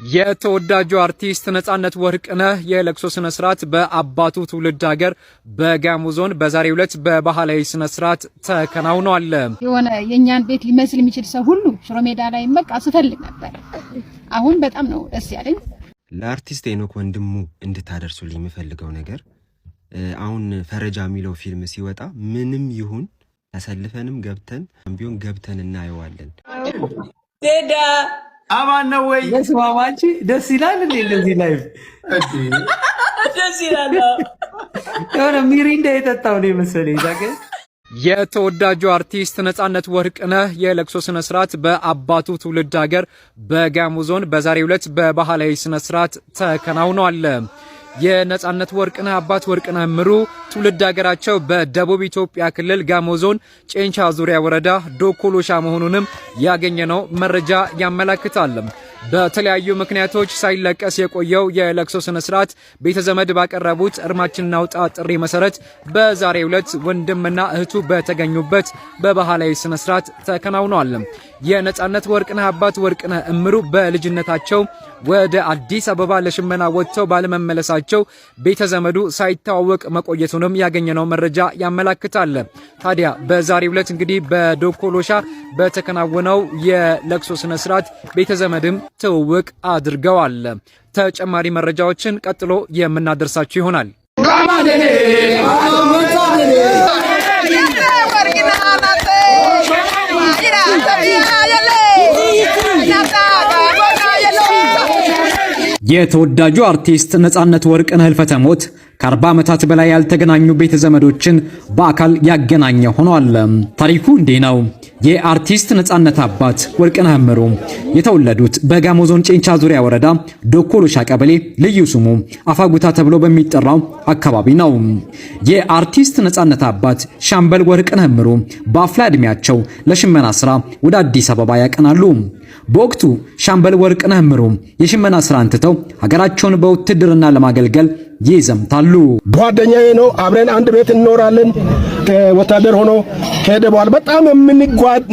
የተወዳጁ አርቲስት ነጻነት ወርቅነህ የለቅሶ ስነ ስርዓት በአባቱ ትውልድ ሀገር በጋሞ ዞን በዛሬው ዕለት በባህላዊ ስነ ስርዓት ተከናውኗል። የሆነ የኛን ቤት ሊመስል የሚችል ሰው ሁሉ ሽሮ ሜዳ ላይ መቃ ስፈልግ ነበር። አሁን በጣም ነው ደስ ያለኝ። ለአርቲስት ሄኖክ ወንድሙ እንድታደርሱልኝ የምፈልገው ነገር አሁን ፈረጃ የሚለው ፊልም ሲወጣ ምንም ይሁን ተሰልፈንም ቢሆን ገብተን እናየዋለን። ቴዳ አማን ነው ወይ? ለስማማቺ ደስ ይላል እንዴ? እንደዚህ ላይፍ ደስ ይላል። የሆነ ሚሪንዳ የጠጣው ነው መሰለኝ። የተወዳጁ አርቲስት ነጻነት ወርቅነህ የለቅሶ ስነ ስርዓት በአባቱ ትውልድ ሀገር በጋሞ ዞን በዛሬው ዕለት በባህላዊ ስነ ስርዓት ተከናውኗል። የነጻነት ወርቅነህ አባት ወርቅነህ ምሩ ትውልድ ሀገራቸው በደቡብ ኢትዮጵያ ክልል ጋሞ ዞን ጨንቻ ዙሪያ ወረዳ ዶኮሎሻ መሆኑንም ያገኘነው መረጃ ያመለክታል። በተለያዩ ምክንያቶች ሳይለቀስ የቆየው የለቅሶ ስነ ስርዓት ቤተዘመድ ባቀረቡት እርማችን ናውጣ ጥሪ መሰረት በዛሬው ዕለት ወንድምና እህቱ በተገኙበት በባህላዊ ስነ ስርዓት ተከናውኗል። የነጻነት ወርቅነህ አባት ወርቅነህ እምሩ በልጅነታቸው ወደ አዲስ አበባ ለሽመና ወጥተው ባለመመለሳቸው ቤተዘመዱ ሳይታወቅ መቆየቱንም ያገኘነው መረጃ ያመለክታል። ታዲያ በዛሬው ዕለት እንግዲህ በዶኮሎሻ በተከናወነው የለቅሶ ስነ ስርዓት ቤተዘመድም ትውውቅ አድርገዋል። ተጨማሪ መረጃዎችን ቀጥሎ የምናደርሳችሁ ይሆናል። የተወዳጁ አርቲስት ነጻነት ወርቅነህ ህልፈተ ሞት ከ40 ዓመታት በላይ ያልተገናኙ ቤተ ዘመዶችን በአካል ያገናኘ ሆኗል። ታሪኩ እንዲህ ነው። የአርቲስት ነጻነት አባት ወርቅነህ እምሩ የተወለዱት በጋሞ ዞን ጨንቻ ዙሪያ ወረዳ ዶኮሎሻ ቀበሌ ልዩ ስሙ አፋጉታ ተብሎ በሚጠራው አካባቢ ነው። የአርቲስት ነጻነት አባት ሻምበል ወርቅነህ እምሩ በአፍላ ዕድሜያቸው ለሽመና ስራ ወደ አዲስ አበባ ያቀናሉ። በወቅቱ ሻምበል ወርቅነህ እምሩ የሽመና ስራን ትተው ሀገራቸውን በውትድርና ለማገልገል ይዘምታሉ። ጓደኛዬ ነው፣ አብረን አንድ ቤት እንኖራለን። ወታደር ሆኖ ሄደ በኋላ በጣም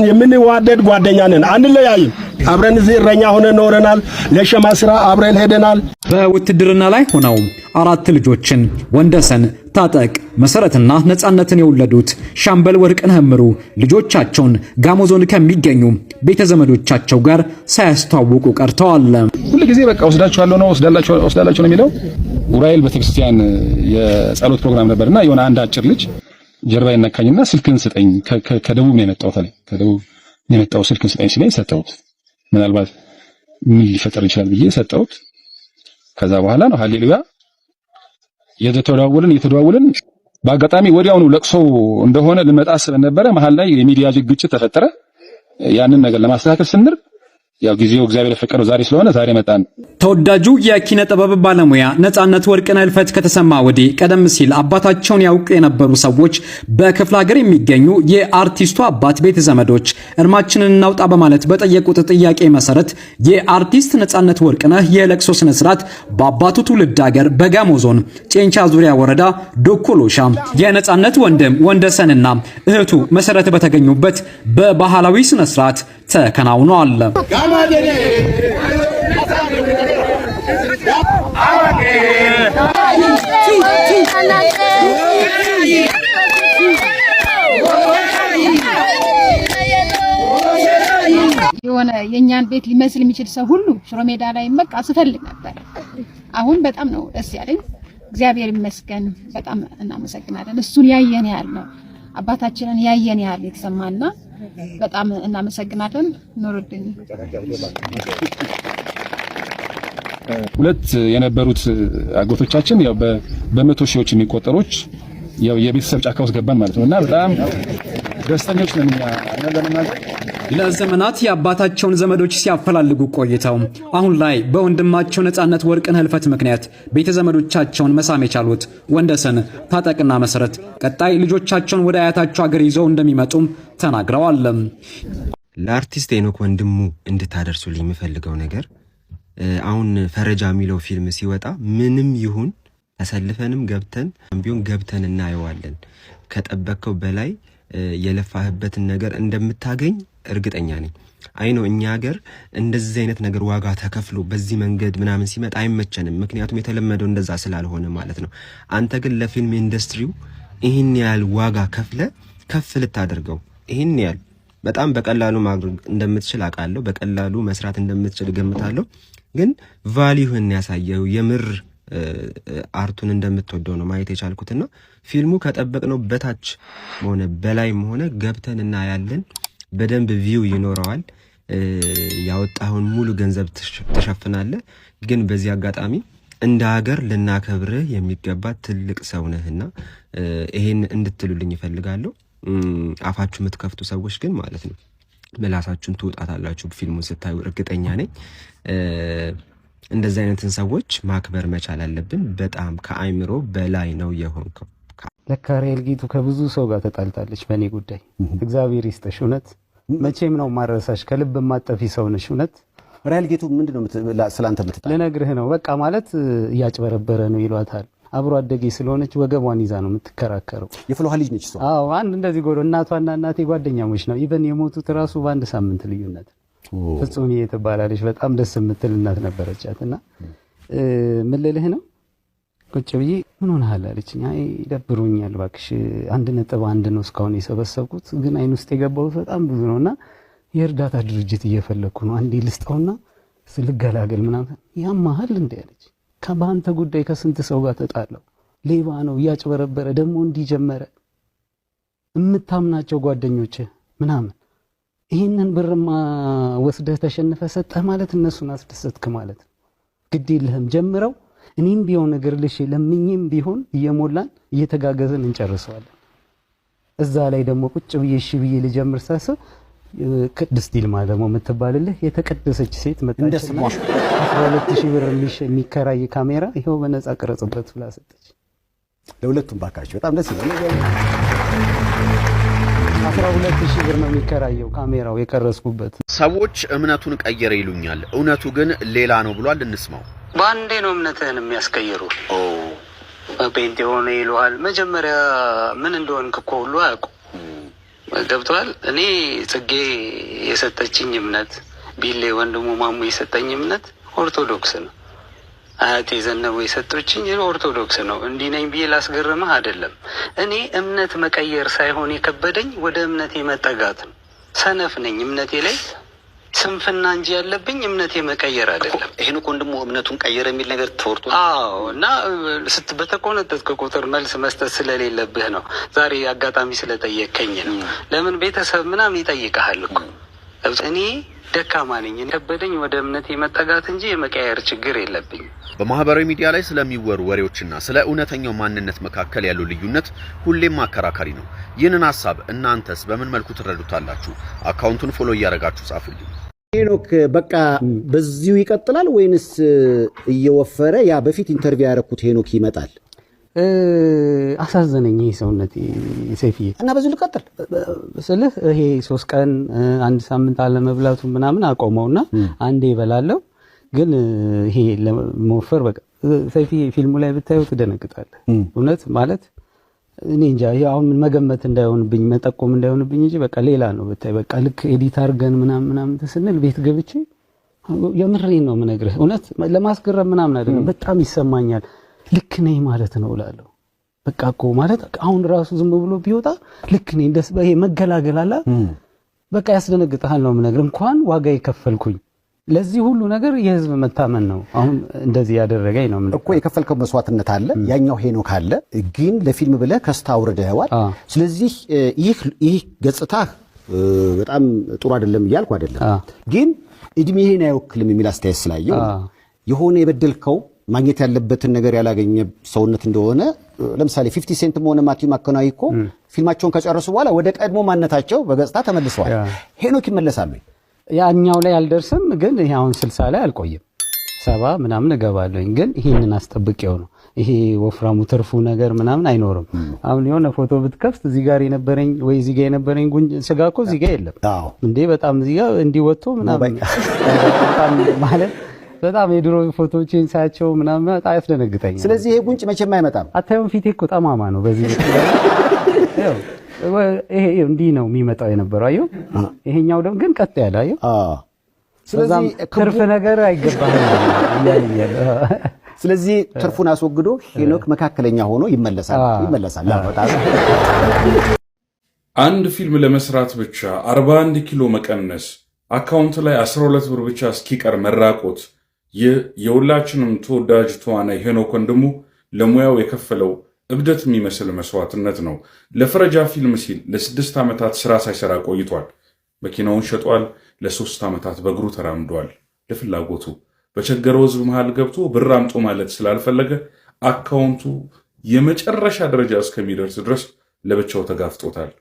የምንዋደድ ጓደኛ ነን፣ አንለያይም። አብረን እዚህ እረኛ ሆነን ኖረናል። ለሸማ ስራ አብረን ሄደናል። በውትድርና ላይ ሆነው 4 ልጆችን ወንደሰን፣ ታጠቅ፣ መሰረትና ነጻነትን የወለዱት ሻምበል ወርቅነህ እምሩ ልጆቻቸውን ጋሞ ዞን ከሚገኙ ቤተዘመዶቻቸው ጋር ሳያስተዋውቁ ቀርተዋል። ሁሉ ጊዜ በቃ ወስዳችኋለሁ ነው ወስዳላችሁ ነው የሚለው። ኡራኤል ቤተክርስቲያን የጸሎት ፕሮግራም ነበርና የሆነ አንድ አጭር ልጅ ጀርባ ይነካኝና ስልክን ስጠኝ፣ ከደቡብ ነው የመጣው ታዲያ ከደቡብ ነው የመጣው፣ ስልክን ስጠኝ ሲለኝ ሰጠሁት። ምናልባት ምን ሊፈጠር ይችላል ብዬ ሰጠሁት። ከዛ በኋላ ነው ሃሌሉያ የተደዋወልን በአጋጣሚ ወዲያውኑ ለቅሶ እንደሆነ ልመጣ አስበን ነበረ። መሃል ላይ የሚዲያ ግጭት ተፈጠረ። ያንን ነገር ለማስተካከል ስንር ያው ጊዜው እግዚአብሔር የፈቀደው ዛሬ ስለሆነ ዛሬ መጣን። ተወዳጁ የኪነ ጥበብ ባለሙያ ነጻነት ወርቅነህ ህልፈት ከተሰማ ወዲህ ቀደም ሲል አባታቸውን ያውቁ የነበሩ ሰዎች በክፍለ ሀገር የሚገኙ የአርቲስቱ አባት ቤተ ዘመዶች እርማችንን እናውጣ በማለት በጠየቁት ጥያቄ መሰረት የአርቲስት ነጻነት ወርቅነህ የለቅሶ ስነ ስርዓት በአባቱ ትውልድ ሀገር በጋሞ ዞን ጨንቻ ዙሪያ ወረዳ ዶኮሎሻ የነጻነት ወንድም ወንደሰንና እህቱ መሰረት በተገኙበት በባህላዊ ስነ ስርዓት ተከናውኗል። የሆነ የኛን ቤት ሊመስል የሚችል ሰው ሁሉ ሽሮ ሜዳ ላይ መቃ ስፈልግ ነበር። አሁን በጣም ነው ደስ ያለኝ። እግዚአብሔር ይመስገን። በጣም እናመሰግናለን። እሱን ያየን ያህል ነው አባታችንን ያየን ያህል የተሰማና በጣም እናመሰግናለን። ኑሩልኝ። ሁለት የነበሩት አጎቶቻችን ያው በመቶ ሺዎች የሚቆጠሩች ያው የቤተሰብ ጫካ ውስጥ ገባን ማለት ነውና በጣም ደስተኞች ነን። ለዘመናት የአባታቸውን ዘመዶች ሲያፈላልጉ ቆይተው አሁን ላይ በወንድማቸው ነጻነት ወርቅነህ ህልፈት ምክንያት ቤተዘመዶቻቸውን መሳም የቻሉት ወንደሰን፣ ታጠቅና መሰረት ቀጣይ ልጆቻቸውን ወደ አያታቸው ሀገር ይዘው እንደሚመጡም ተናግረዋል። ለአርቲስት ሄኖክ ወንድሙ እንድታደርሱልኝ የምፈልገው ነገር አሁን ፈረጃ የሚለው ፊልም ሲወጣ ምንም ይሁን ተሰልፈንም ገብተን እናየዋለን። ከጠበቀው በላይ የለፋህበትን ነገር እንደምታገኝ እርግጠኛ ነኝ። አይ ነው እኛ ሀገር እንደዚህ አይነት ነገር ዋጋ ተከፍሎ በዚህ መንገድ ምናምን ሲመጣ አይመቸንም። ምክንያቱም የተለመደው እንደዛ ስላልሆነ ማለት ነው። አንተ ግን ለፊልም ኢንዱስትሪው ይህን ያህል ዋጋ ከፍ ልታደርገው ይህን ያህል በጣም በቀላሉ ማድረግ እንደምትችል አውቃለሁ። በቀላሉ መስራት እንደምትችል ገምታለሁ። ግን ቫልዩህን ያሳየው የምር አርቱን እንደምትወደው ነው ማየት የቻልኩትና ፊልሙ ከጠበቅነው በታች ሆነ በላይም ሆነ ገብተን እናያለን። በደንብ ቪው ይኖረዋል። ያወጣውን ሙሉ ገንዘብ ተሸፍናለህ። ግን በዚህ አጋጣሚ እንደ ሀገር ልናከብርህ የሚገባ ትልቅ ሰው ነህና ይሄን እንድትሉልኝ ይፈልጋለሁ። አፋችሁ የምትከፍቱ ሰዎች ግን ማለት ነው ምላሳችሁን ትውጣታላችሁ ፊልሙን ስታዩ እርግጠኛ ነኝ። እንደዚህ አይነትን ሰዎች ማክበር መቻል አለብን። በጣም ከአይምሮ በላይ ነው የሆንከው። ለካ ሪኤል ጌቱ ከብዙ ሰው ጋር ተጣልታለች በእኔ ጉዳይ። እግዚአብሔር ይስጥሽ። እውነት መቼም ነው ማረሳሽ። ከልብ ማጠፊ ሰው ነሽ። እውነት ሪኤል ጌቱ ምንድነው ስላንተ የምትጣለው? ልነግርህ ነው። በቃ ማለት እያጭበረበረ ነው ይሏታል። አብሮ አደጌ ስለሆነች ወገቧን ይዛ ነው የምትከራከረው። የፍሎሃ ልጅ ነች እሷ። አዎ አንድ እንደዚህ ጎዶ እናቷና እናቴ ጓደኛሞች ነው። ኢቨን የሞቱት ራሱ በአንድ ሳምንት ልዩነት። ፍጹም ትባላለች። በጣም ደስ የምትል እናት ነበረቻትና ምን ልልህ ነው ቁጭ ብዬ ምን ሆነሃል አለችኝ። አይ ይደብሩኛል እባክሽ 1.1 ነው እስካሁን የሰበሰብኩት፣ ግን አይን ውስጥ የገባው በጣም ብዙ ነውና የእርዳታ ድርጅት እየፈለኩ ነው። አንዴ ልስጠውና ስልገላገል ምናምን። ያማሃል እንዴ አለች። ከባንተ ጉዳይ ከስንት ሰው ጋር ተጣለው። ሌባ ነው እያጭበረበረ ደግሞ እንዲጀመረ እምታምናቸው ጓደኞች ምናምን ይሄንን ብርማ ወስደህ ተሸንፈ ሰጠህ ማለት እነሱን አስደሰትክ ማለት ነው። ግድ የለህም ጀምረው። እኔም ቢሆን ነገር ልሽ ለምኝም ቢሆን እየሞላን እየተጋገዘን እንጨርሰዋለን። እዛ ላይ ደግሞ ቁጭ ብዬ እሺ ብዬ ልጀምር ሳስብ ቅድስት ይልማ ደግሞ የምትባልልህ የተቀደሰች ሴት መጣች። እንደስሟ 12000 ብር የሚከራይ ካሜራ ይሄው በነፃ ቀረጽበት ብላ ሰጠች። ለሁለቱም ባካችሁ በጣም ደስ ይላል። 12000 ብር ነው የሚከራየው ካሜራው የቀረጽኩበት። ሰዎች እምነቱን ቀየረ ይሉኛል፣ እውነቱ ግን ሌላ ነው ብሏል። እንስማው። ባንዴ ነው እምነትህን የሚያስቀይሩ። ጴንጤ ሆነ ይሉሃል። መጀመሪያ ምን እንደሆንክ እኮ ሁሉ አያውቁ። ገብቷል። እኔ ጽጌ የሰጠችኝ እምነት፣ ቢሌ ወንድሙ ማሙ የሰጠኝ እምነት ኦርቶዶክስ ነው። አያቴ ዘነበው የሰጠችኝ ኦርቶዶክስ ነው። እንዲህ ነኝ ብዬ ላስገርምህ አይደለም። እኔ እምነት መቀየር ሳይሆን የከበደኝ ወደ እምነቴ መጠጋት ነው። ሰነፍ ነኝ እምነቴ ላይ ስንፍና እንጂ ያለብኝ እምነቴ መቀየር አይደለም። ይሄን እኮ ወንድሙ እምነቱን ቀየረ የሚል ነገር ተወርቶ አዎ። እና በተቆነጠጥክ ቁጥር መልስ መስጠት ስለሌለብህ ነው። ዛሬ አጋጣሚ ስለጠየቀኝ ነው። ለምን ቤተሰብ ምናምን ይጠይቃል እኮ። እኔ ደካማ ነኝ። ከበደኝ ወደ እምነቴ መጠጋት እንጂ የመቀየር ችግር የለብኝ። በማህበራዊ ሚዲያ ላይ ስለሚወሩ ወሬዎችና ስለ እውነተኛው ማንነት መካከል ያለው ልዩነት ሁሌም አከራካሪ ነው። ይህንን ሐሳብ እናንተስ በምን መልኩ ትረዱታላችሁ? አካውንቱን ፎሎ እያደረጋችሁ ጻፉልኝ። ሄኖክ በቃ በዚሁ ይቀጥላል ወይንስ እየወፈረ ያ በፊት ኢንተርቪው ያደረኩት ሄኖክ ይመጣል? አሳዘነኝ ይሄ ሰውነቴ ሰይፍዬ። እና በዚሁ ልቀጥል ስልህ ይሄ 3 ቀን 1 ሳምንት አለመብላቱ ምናምን አቆመውና አንዴ ይበላለው። ግን ይሄ ለመወፈር በቃ ሰይፍዬ ፊልሙ ላይ ብታየው ትደነግጣለህ። እውነት ማለት እኔ እንጃ አሁን መገመት እንዳይሆንብኝ መጠቆም እንዳይሆንብኝ እንጂ በቃ ሌላ ነው ብታይ። በቃ ልክ ኤዲት አድርገን ምናምን ተስነል ቤት ገብቼ የምሬን ነው የምነግርህ። እውነት ለማስገረም ምናምን አይደለም፣ በጣም ይሰማኛል። ልክ ነኝ ማለት ነው እላለሁ። በቃ እኮ ማለት አሁን ራሱ ዝም ብሎ ቢወጣ ልክ ነኝ ደስ በይ መገላገል አለ። በቃ ያስደነግጣል ነው የምነግርህ። እንኳን ዋጋ የከፈልኩኝ ለዚህ ሁሉ ነገር የህዝብ መታመን ነው አሁን እንደዚህ ያደረገኝ ነው እኮ። የከፈልከው መስዋዕትነት አለ፣ ያኛው ሄኖክ አለ። ግን ለፊልም ብለህ ከስታ አውርደኸዋል። ስለዚህ ይህ ገጽታ በጣም ጥሩ አይደለም እያልኩ አይደለም፣ ግን እድሜህን አይወክልም የሚል አስተያየት ስላየው የሆነ የበደልከው ማግኘት ያለበትን ነገር ያላገኘ ሰውነት እንደሆነ ለምሳሌ 50 ሴንትም ሆነ ማቲው ማከናዊ እኮ ፊልማቸውን ከጨረሱ በኋላ ወደ ቀድሞ ማንነታቸው በገጽታ ተመልሰዋል። ሄኖክ ይመለሳሉ። ያኛው ላይ አልደርስም፣ ግን ይሄ አሁን 60 ላይ አልቆይም 70 ምናምን እገባለሁኝ። ግን ይሄንን አስጠብቄው ነው። ይሄ ወፍራሙ ትርፉ ነገር ምናምን አይኖርም። አሁን የሆነ ፎቶ ብትከፍት እዚህ ጋር የነበረኝ ወይ እዚህ ጋር የነበረኝ ስጋ እኮ እዚህ ጋር የለም እንዴ። በጣም እዚህ ጋር እንዲወጡ ምናምን በጣም ማለት በጣም የድሮ ፎቶዎችን ሳያቸው ምናምን በጣም ያስደነግጠኛል። ስለዚህ ይሄ ጉንጭ መቼም አይመጣም። አታዩም? ፊቴ እኮ ጠማማ ነው። በዚህ ይሄ እንዲህ ነው የሚመጣው የነበረው አየው። ይሄኛው ደግሞ ግን ቀጥ ያለ አየው። ስለዚህ ትርፍ ነገር አይገባህም ያያል። ስለዚህ ትርፉን አስወግዶ ሄኖክ መካከለኛ ሆኖ ይመለሳል። አንድ ፊልም ለመስራት ብቻ 41 ኪሎ መቀነስ፣ አካውንት ላይ 12 ብር ብቻ እስኪቀር መራቆት፣ ይህ የሁላችንም ተወዳጅ ተዋናይ ሄኖክ ወንድሙ ለሙያው የከፈለው እብደት የሚመስል መስዋዕትነት ነው። ለፈረጃ ፊልም ሲል ለ6 ዓመታት ስራ ሳይሰራ ቆይቷል። መኪናውን ሸጧል። ለ3 ዓመታት በእግሩ ተራምዷል። ለፍላጎቱ በቸገረው ህዝብ መሃል ገብቶ ብር አምጦ ማለት ስላልፈለገ አካውንቱ የመጨረሻ ደረጃ እስከሚደርስ ድረስ ለብቻው ተጋፍጦታል።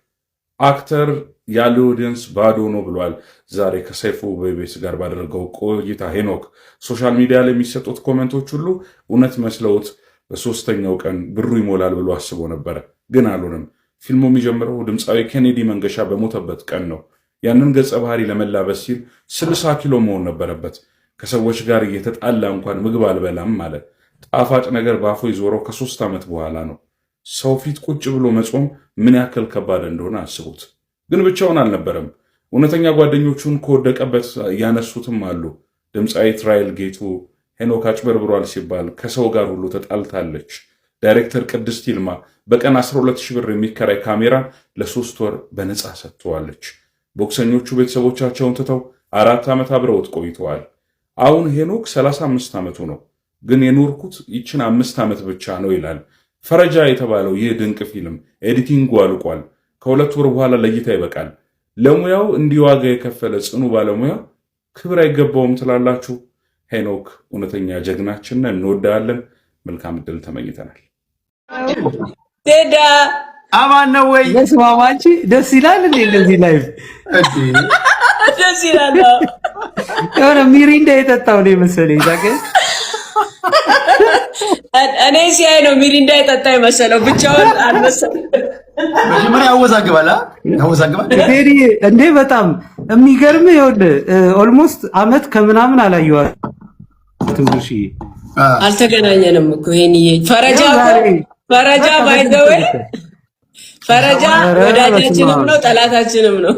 አክተር ያለ ኦዲየንስ ባዶ ነው ብሏል። ዛሬ ከሰይፉ በኢቢኤስ ጋር ባደረገው ቆይታ ሄኖክ ሶሻል ሚዲያ ላይ የሚሰጡት ኮሜንቶች ሁሉ እውነት መስለውት በሶስተኛው ቀን ብሩ ይሞላል ብሎ አስቦ ነበረ፣ ግን አልሆነም። ፊልሙ የሚጀምረው ድምፃዊ ኬኔዲ መንገሻ በሞተበት ቀን ነው። ያንን ገጸ ባህሪ ለመላበስ ሲል 60 ኪሎ መሆን ነበረበት። ከሰዎች ጋር እየተጣላ እንኳን ምግብ አልበላም ማለት ጣፋጭ ነገር ባፎ ይዞረው ከ3 ዓመት በኋላ ነው። ሰው ፊት ቁጭ ብሎ መጾም ምን ያክል ከባድ እንደሆነ አስቡት። ግን ብቻውን አልነበረም። እውነተኛ ጓደኞቹን ከወደቀበት ያነሱትም አሉ። ድምፃዊ ትራይል ጌቱ ሄኖክ አጭበርብሯል ሲባል ከሰው ጋር ሁሉ ተጣልታለች። ዳይሬክተር ቅድስት ይልማ በቀን 12000 ብር የሚከራይ ካሜራ ለ3 ወር በነፃ ሰጥተዋለች። ቦክሰኞቹ ቤተሰቦቻቸውን ትተው 4 ዓመት አብረውት ቆይተዋል። አሁን ሄኖክ 35 ዓመቱ ነው። ግን የኖርኩት ይችን 5 ዓመት ብቻ ነው ይላል። ፈረጃ የተባለው ይህ ድንቅ ፊልም ኤዲቲንጉ አልቋል። ከ2 ወር በኋላ ለእይታ ይበቃል። ለሙያው እንዲህ ዋጋ የከፈለ ጽኑ ባለሙያ ክብር አይገባውም ትላላችሁ? ሄኖክ እውነተኛ ጀግናችን፣ እንወዳለን። መልካም ዕድል ተመኝተናል። ቴዳ አማን ነው ወይ? መስማማች ደስ ይላል እንዴ? እንደዚህ ላይፍ ደስ ይላል። የሆነ ሚሪንዳ የጠጣው ነው መሰለኝ። እኔ ሲያይ ነው ሚሪንዳ የጠጣ የመሰለው፣ ብቻውን አልመሰለም። መጀመሪያ ያወዛግባል። እንዴ በጣም የሚገርም ይኸውልህ፣ ኦልሞስት አመት ከምናምን አላየኋትም። እሺ አልተገናኘንም እኮ ይሄንዬ ፈረጃ ባይዘው ፈረጃ ወዳጃችንም ነው ጠላታችንም ነው።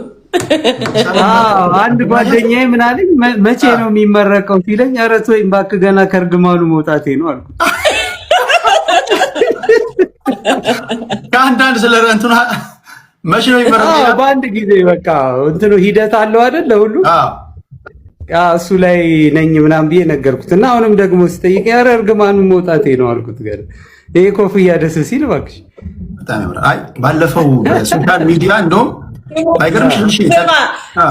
አንድ ጓደኛዬ ምን አለኝ፣ መቼ ነው የሚመረቀው ሲለኝ፣ ኧረ ተወኝ እባክህ ገና ከእርግማኑ መውጣቴ ነው አልኩት። ከአንዳንድ ስለ እንትኑ መቼ ነው የሚመረቀው? በአንድ ጊዜ በቃ እንትኑ ሂደት አለው አይደል? ለሁሉ እሱ ላይ ነኝ ምናምን ብዬ ነገርኩት እና አሁንም ደግሞ ስጠይቅ ኧረ እርግማኑ መውጣቴ ነው አልኩት። ገና ይሄ ኮፍያ ደስ ሲል እባክሽ በጣም ያምራል። አይ ባለፈው ሶሻል ሚዲያ እንደውም ባይገርምሽ እሺ፣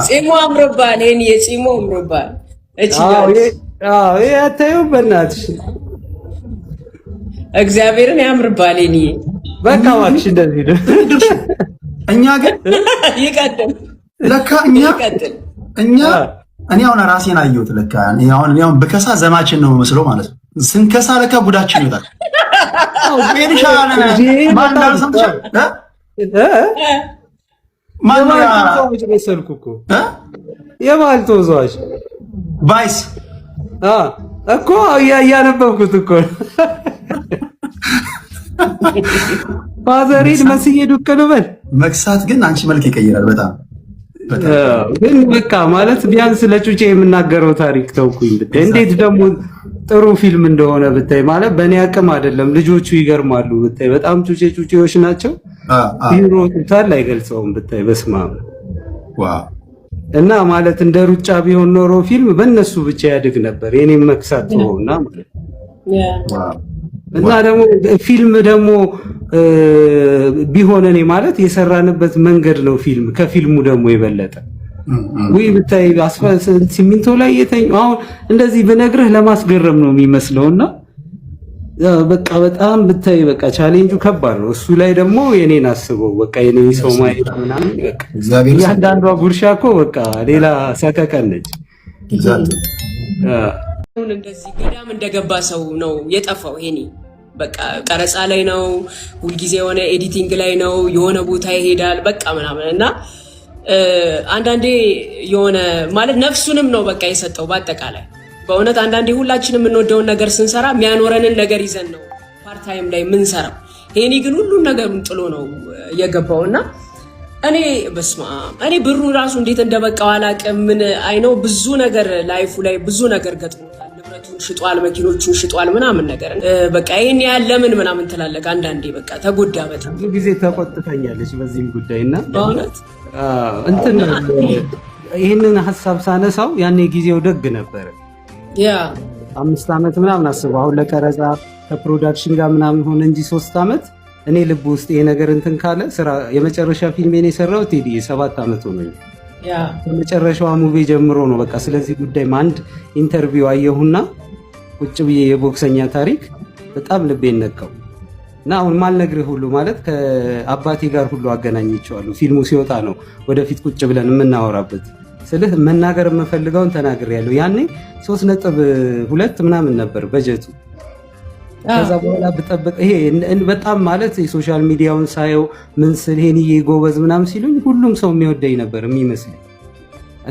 ጺሙ አምሮባል። ይሄን የጺሙ አምሮባል። እቺ ይሄ አታየው በእናትሽ እግዚአብሔርን ያምርባል። ይሄን በቃ እባክሽ እንደዚህ ነው። እኛ ግን ይቀጥል ለካ እኛ እኔ አሁን ራሴን አየሁት። ለካ አሁን በከሳ ዘማችን ነው መስሎ ማለት ነው። ስንከሳ ለካ ጉዳችን ይወጣል። ጌሪሻ ማን ዳርሰምሽ ማን መሰልኩ እኮ የባህል ተወዛዋዥ ባይስ እኮ እያነበብኩት እኮ ፋዘሪን መስዬ ዱቅ ነው በል። መክሳት ግን አንቺ መልክ ይቀይራል በጣም ግን በቃ ማለት ቢያንስ ለጩጬ የምናገረው ታሪክ ተውኩኝ ብታይ። እንዴት ደግሞ ጥሩ ፊልም እንደሆነ ብታይ። ማለት በእኔ አቅም አይደለም፣ ልጆቹ ይገርማሉ ብታይ። በጣም ጩጬዎች ናቸው። ይሮጡታል አይገልጸውም ብታይ። በስመ አብ እና ማለት እንደ ሩጫ ቢሆን ኖሮ ፊልም በእነሱ ብቻ ያድግ ነበር። የኔም መክሳት ሆና ማለት እና ደግሞ ፊልም ደግሞ ቢሆን እኔ ማለት የሰራንበት መንገድ ነው ፊልም ከፊልሙ ደግሞ የበለጠ ወይ ብታይ። ሲሚንቶ ላይ የተኛው አሁን እንደዚህ ብነግርህ ለማስገረም ነው የሚመስለውና በቃ በጣም ብታይ በቃ ቻሌንጁ ከባድ ነው። እሱ ላይ ደግሞ የኔን አስበው በቃ የኔ ሰው ማየት ምናምን በቃ ያንዳንዷ ጉርሻ እኮ በቃ ሌላ ሰከከን ነች። አሁን እንደዚህ ገዳም እንደገባ ሰው ነው የጠፋው። ይሄኔ በቃ ቀረጻ ላይ ነው፣ ሁልጊዜ የሆነ ኤዲቲንግ ላይ ነው፣ የሆነ ቦታ ይሄዳል በቃ ምናምን እና አንዳንዴ የሆነ ማለት ነፍሱንም ነው በቃ የሰጠው በአጠቃላይ በእውነት አንዳንዴ ሁላችንም የምንወደውን ነገር ስንሰራ የሚያኖረንን ነገር ይዘን ነው ፓርታይም ላይ የምንሰራው። ሄኒ ግን ሁሉን ነገሩን ጥሎ ነው የገባውና እኔ በስማ እኔ ብሩ ራሱ እንዴት እንደበቃው አላውቅም። ምን አይነው ብዙ ነገር ላይፉ ላይ ብዙ ነገር ገጥሞታል። ንብረቱን ሽጧል፣ መኪኖቹን ሽጧል ምናምን ነገር በቃ ይሄን ያህል ለምን ምናምን ትላለህ አንዳንዴ። በቃ ተጎዳ በጣም ብዙ ጊዜ ተቆጥተኛለች በዚህም ጉዳይና በእውነት እንትን ይሄንን ሐሳብ ሳነሳው ያኔ ጊዜው ደግ ነበር። ያ 5 ዓመት ምናምን አስበው አሁን ለቀረጻ ከፕሮዳክሽን ጋር ምናምን ሆነ እንጂ 3 ዓመት እኔ ልብ ውስጥ ይሄ ነገር እንትን ካለ ስራ የመጨረሻ ፊልሜን የሰራው ቴዲ 7 ዓመት ሆነኝ። ከመጨረሻው ሙቪ ጀምሮ ነው በቃ ስለዚህ ጉዳይ አንድ ኢንተርቪው አየሁና ቁጭ ብዬ የቦክሰኛ ታሪክ በጣም ልቤን ነካው እና አሁን ማልነግርህ ሁሉ ማለት ከአባቴ ጋር ሁሉ አገናኝቼዋለሁ። ፊልሙ ሲወጣ ነው ወደፊት ቁጭ ብለን የምናወራበት። ስልህ መናገር የምፈልገውን ተናግሬያለሁ። ያኔ 3.2 ምናምን ነበር በጀቱ። ከዛ በኋላ ብጠብቅ ይሄ በጣም ማለት የሶሻል ሚዲያውን ሳየው ምን ስል ሄንዬ ጎበዝ ምናምን ሲሉኝ ሁሉም ሰው የሚወደኝ ነበር የሚመስለኝ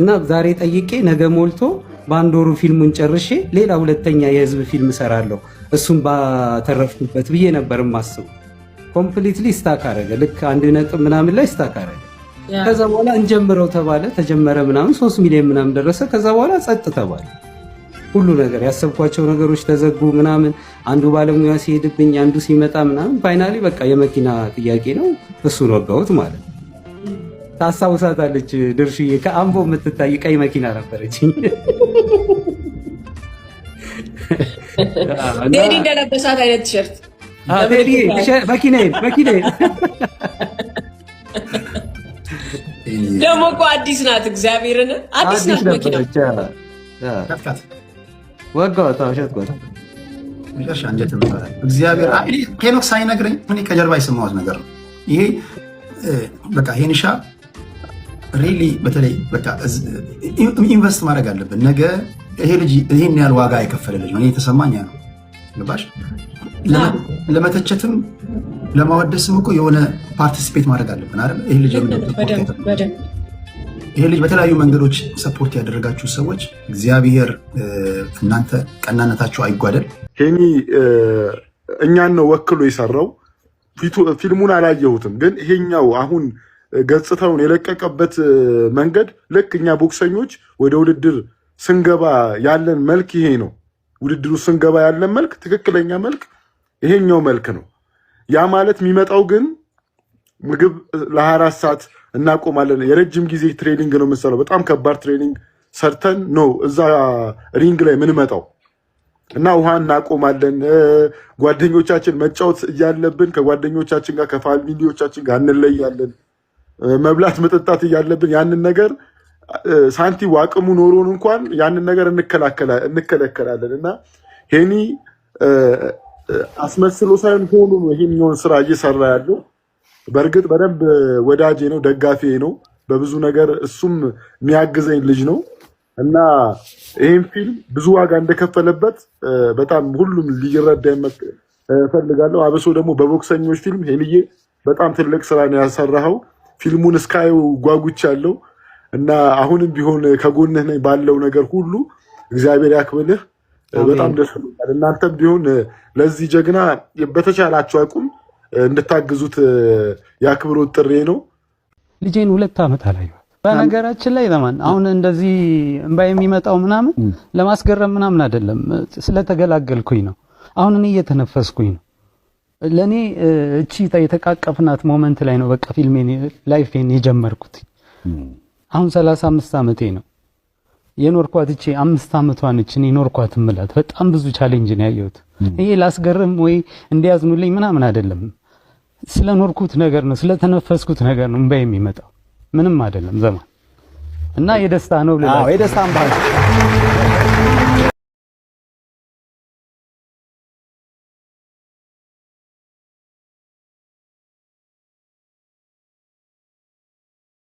እና ዛሬ ጠይቄ ነገ ሞልቶ በአንድ ወሩ ፊልሙን ጨርሼ ሌላ ሁለተኛ የህዝብ ፊልም እሰራለሁ እሱን ባተረፍኩበት ብዬ ነበር የማስበው። ኮምፕሊትሊ ስታክ አደረገ። ልክ 1 ነጥብ ምናምን ላይ ስታክ አደረገ። ከዛ በኋላ እንጀምረው ተባለ፣ ተጀመረ ምናምን 3 ሚሊዮን ምናምን ደረሰ። ከዛ በኋላ ጸጥ ተባለ። ሁሉ ነገር ያሰብኳቸው ነገሮች ተዘጉ ምናምን። አንዱ ባለሙያ ሲሄድብኝ አንዱ ሲመጣ ምናምን ፋይናሊ በቃ የመኪና ጥያቄ ነው እሱን ወጋሁት ማለት ነው። ታስታውሳታለች ድርሽዬ ከአምቦ የምትታይ ቀይ መኪና ነበረች። ቴዲ እንደለበሳት አይነት ቲሸርት ቴዲ መኪናዬ ደግሞ እኮ አዲስ ናት። እግዚአብሔርን አዲስ ናት መኪና ወጋው ታውሸት ቆጣ መጨረሻ እንዴት ተመጣጣኝ እግዚአብሔር ሄኖክ ሳይነግረኝ እኔ ከጀርባ የሰማሁት ነገር ነው ይሄ። በቃ ሄንሻ ሪሊ በተለይ በቃ ኢንቨስት ማድረግ አለብን። ነገ ይሄ ልጅ ይሄን ያህል ዋጋ የከፈለ ልጅ ነው። እኔ የተሰማኝ ነው ገባሽ? ለመተቸትም ለማወደስም እኮ የሆነ ፓርቲሲፔት ማድረግ አለብን አይደል? ይሄ ልጅ በተለያዩ መንገዶች ሰፖርት ያደረጋችሁ ሰዎች እግዚአብሔር እናንተ ቀናነታችሁ አይጓደል። ሄኒ እኛን ነው ወክሎ የሰራው። ፊልሙን አላየሁትም፣ ግን ይሄኛው አሁን ገጽታውን የለቀቀበት መንገድ ልክ እኛ ቦክሰኞች ወደ ውድድር ስንገባ ያለን መልክ ይሄ ነው። ውድድሩ ስንገባ ያለን መልክ ትክክለኛ መልክ ይሄኛው መልክ ነው። ያ ማለት የሚመጣው ግን ምግብ ለ24 ሰዓት እናቆማለን። የረጅም ጊዜ ትሬኒንግ ነው የምንሰራው። በጣም ከባድ ትሬኒንግ ሰርተን ነው እዛ ሪንግ ላይ የምንመጣው እና ውሃ እናቆማለን። ጓደኞቻችን መጫወት እያለብን ከጓደኞቻችን ጋር ከፋሚሊዎቻችን ጋር እንለያለን። መብላት መጠጣት እያለብን ያንን ነገር ሳንቲም አቅሙ ኖሮን እንኳን ያንን ነገር እንከለከላለን እና ሄኒ አስመስሎ ሳይሆን ሆኖ ነው ይሄኛውን ስራ እየሰራ ያለው። በእርግጥ በደንብ ወዳጄ ነው፣ ደጋፊ ነው። በብዙ ነገር እሱም የሚያግዘኝ ልጅ ነው እና ይህን ፊልም ብዙ ዋጋ እንደከፈለበት በጣም ሁሉም ሊረዳ እፈልጋለሁ። አብሶ ደግሞ በቦክሰኞች ፊልም ሄንዬ በጣም ትልቅ ስራ ነው ያሰራኸው። ፊልሙን እስካየው ጓጉቻለሁ እና አሁንም ቢሆን ከጎንህ ነኝ ባለው ነገር ሁሉ እግዚአብሔር ያክብልህ። በጣም ደስ ይላል። እናንተም ቢሆን ለዚህ ጀግና በተቻላችሁ አቁም እንድታግዙት የአክብሮት ጥሪ ነው። ልጄን 2 ዓመት አላየኋት። በነገራችን ላይ ለማን አሁን እንደዚህ እንባ የሚመጣው ምናምን ለማስገረም ምናምን አይደለም፣ ስለተገላገልኩኝ ነው። አሁን እኔ እየተነፈስኩኝ ነው። ለኔ እቺ የተቃቀፍናት ሞመንት ላይ ነው በቃ ፊልሜን ላይፌን የጀመርኩት። አሁን 35 ዓመቴ ነው የኖርኳት። እቺ 5 ዓመቷን እቺ ኖርኳት ምላት በጣም ብዙ ቻሌንጅ ነው ያየሁት። ይሄ ላስገርም ወይ እንዲያዝኑልኝ ምናምን አይደለም፣ ስለኖርኩት ነገር ነው፣ ስለተነፈስኩት ነገር ነው እንባ የሚመጣው። ምንም አይደለም ዘማን እና የደስታ ነው ልላ የደስታ እንባ